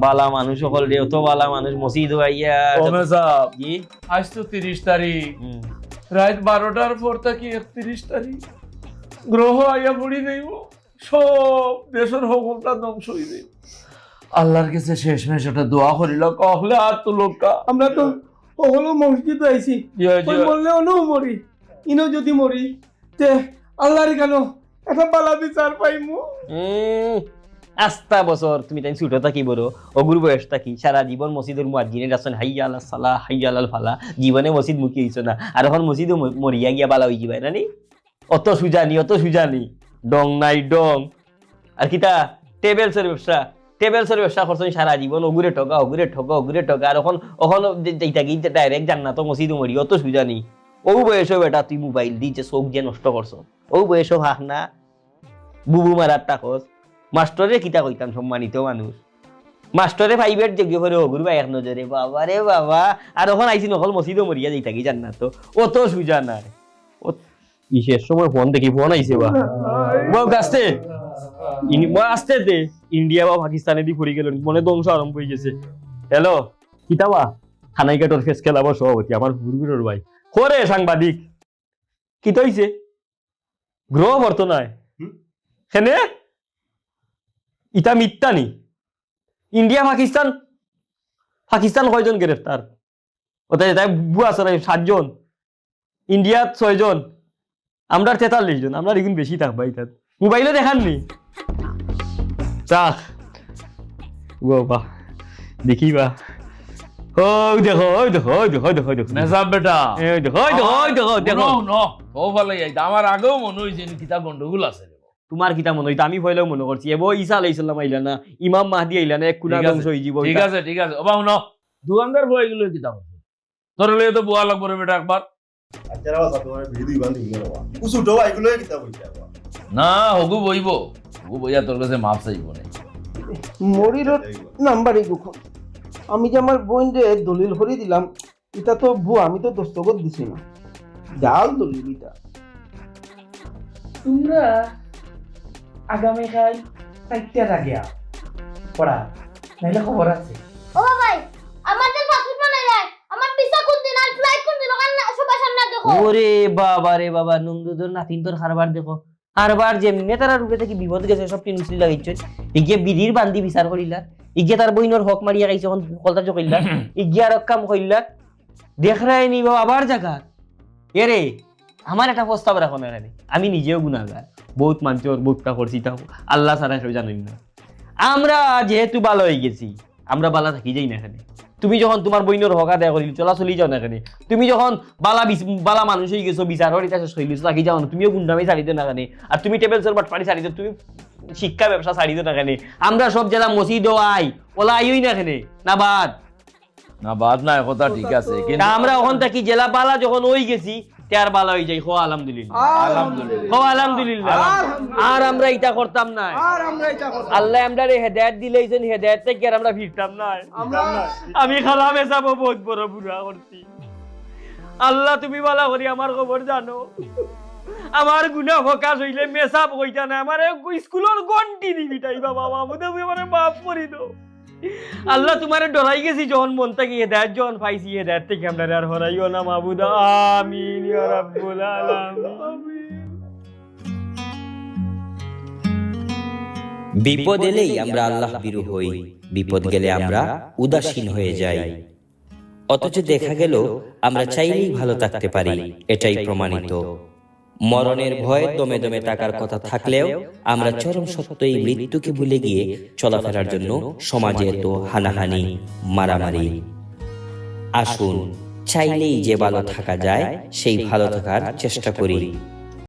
বালা মানুষ সকল রে, অত বালা মানুষ মসজিদ আইয়া ওমে সাহেব কি আজ তো 30 তারিখ, রাত 12টার পর থেকে 31 তারিখ গ্রহ আইয়া পড়ি নেইব, সব দেশের সকলটা ধ্বংস হয়ে যাইব। আল্লাহর কাছে শেষমেশ একটা দোয়া করিল, কহলে আর তো লোকা আমরা তো ওগুলো মসজিদ আইছি, ওই বললে অনেও মরি, ইনো যদি মরি তে আল্লাহর কেন একটা বালা বিচার পাইমু। আস্তা বছর তুমি তাই ছুটো থাকি বড় অগুর বয়স থাকি সারা জীবন মসজিদের মুয়াজ্জিনের আছেন হাইয়া আলাল সালাহ হাইয়া আলাল ফালা, জীবনে মসজিদ মুখি হইছ না, আর এখন মসজিদও মরিয়া গিয়া বালা হয়ে যাবে নানি। অত সুজানি ডং নাই ডং আর কিতা টেবেলসের ব্যবসা করছেন সারা জীবন, অগুরে ঠকা আর এখন যেটা কি ডাইরেক্ট জান্নাত মসজিদ মরি, অত সুজানি। ও বয়স বেটা তুই মোবাইল দিচ্ছে চোখ যে নষ্ট করছ, ও বয়স হাক না বুবু মারার টাকস। মাস্টরে কিতা কইতাম সম্মানিত মানুষ, মাস্টরে প্রাইভেট যোগ্য করে অগুর বা এক নজরে বাবা রে বাবা, আর এখন আইসি নকল মসজিদও মরিয়া যেটা কি জান্নাত, অত সুজা নাই। ইসের সময় ফোন দেখি ফোন আইছে আসতে দে, ইন্ডিয়া বা পাকিস্তানে দি ফুরি গেল, মনে ধ্বংস আরম্ভ হয়ে গেছে। হ্যালো কিতাবা খানাইকাটোর ফেস খেলাবার সভাপতি আমার গুরুগুরুর ভাই করে সাংবাদিক কি হইছে গ্রহ বর্ত নয় হেনে ইটা মিথ্যা নি। ইন্ডিয়া পাকিস্তান কয়জন গ্রেফতার, ওটাই তাই বুয়া আছে 7 জন, ইন্ডিয়া 6 জন, আমরা 43 জন, আমরা এখন বেশি থাকবা এটা মোবাইলে দেখাননি চাক বাবা দেখিবা। দেখো নেজাব বেটা দেখো ও ভালো আমার আগেও মনে হয়েছে কিতাব গন্ডগোল আছে। তোমার কিতা মনে হইতো, আমি ভয়লেও মনে করছি এব ঈসা আলাইহিস সালাম আইলা না, ইমাম মাহদি আইলা না, এক কুনা ধ্বংস হয়ে যাব। ঠিক আছে ওবা শুনো দোকানদার বই গেল কিতাব তোর লয়ে তো বুয়া লাগবে রে বেটা একবার। আচ্ছা বাবা তোমার ভিডিও বান্ধি গেল বাবা উসুটো আইগুলো কিতাব হইছে বাবা না হগু বইব, হগু বইয়া তোর কাছে মাপ চাইব না। মরির নাম্বারই দুখন আমি যে আমার বোন যে দলিল হরি দিলাম, এটা তো বুয়া, আমি তো দস্তখত দিছি না, জাল দলিল এটা। তোমরা আগামীকাল 4টার আগে পড়া নাইলে খবর আছে। ও ভাই আমাদের পাসপোর্ট বানাই দেয়, আমার ভিসা কোন দিন আর ফ্লাইট কোন দিন ওখানে সবার সামনে দেখো। ওরে বাবা রে বাবা, নন্দুদর নাতিন তোর হারবার দেখো, হারবার যেমনে তারা রূপে থেকে বিপদ গেছে সব টিনুসলি লাগাইছে, ইগিয়ে বিধির বান্ধি বিচার করিলা, ইগিয়ে তার বইনর হক মারিয়া গাইছে কলতা চকইলা, ইগিয়ে আর কাম কইলা দেখরাই নি বাবা আবার জায়গা এরে। আমার একটা প্রস্তাব রাখো না, আমি নিজেও গুনাহগার, বহুত মানচোর বহুতটা করছি, তাও আল্লাহ ছাড়া কেউ জানেন না। আমরা যেহেতু ভালো হয়ে গেছি, আমরা বালা থাকি যাই না এখানে। তুমি যখন তোমার বইনের হক আদায় করি চলাচলি যাও না এখানে, তুমি যখন বালা মানুষ হয়ে গেছো বিচার হরিতা শেষ হয়ে গেছো থাকি যাও না, তুমিও গুন্ডামি ছাড়িতে না এখানে, আর তুমি টেবিল সর বাটপাড়ি ছাড়িতে, তুমি শিক্ষা ব্যবসা ছাড়িতে না এখানে। আমরা সব জেলা মসজিদ আই ওলা আইই না এখানে না বাদ না বাদ না কথা ঠিক আছে, কিন্তু আমরা ওখান থাকি জেলা বালা যখন ওই গেছি তার বালা হয়ে যাই। আলহামদুলিল্লাহ আর আমরা এটা করতাম না, আল্লাহ আমরা হেদায়েত দিলেইছেন, হেদায়েত থেকে আর আমরা ফিরতাম না। আমি খালাম এসব বহুত বড় বুড়া করছি, আল্লাহ তুমি বালা করি আমার খবর জানো, আমার গুনাহ ফকাস হইলে মেসাব কইতা না, আমার স্কুলের গন্টি দিবি তাই বাবা মামুদা আমারে মাফ করে দাও। আল্লাহ তোমারে ডরাই গেছি যখন মন থেকে হেদায়েত যখন পাইছি, হেদায়েত থেকে আমরা আর হরাইও না মাবুদা, আমিন ইয়া রাব্বুল আলামিন। বিপদ এলেই আমরা আল্লাহ বিরু হই, বিপদ গেলে আমরা উদাসীন হয়ে যাই, অথচ দেখা গেল আমরা চাইলেই ভালো থাকতে পারি, এটাই প্রমাণিত। মরণের ভয় দমে দমে থাকার কথা থাকলেও আমরা চরম সত্যই মৃত্যুকে ভুলে গিয়ে চলাফেরার জন্য সমাজে এত হানাহানি মারামারি। আসুন চাইলেই যে ভালো থাকা যায় সেই ভালো থাকার চেষ্টা করি।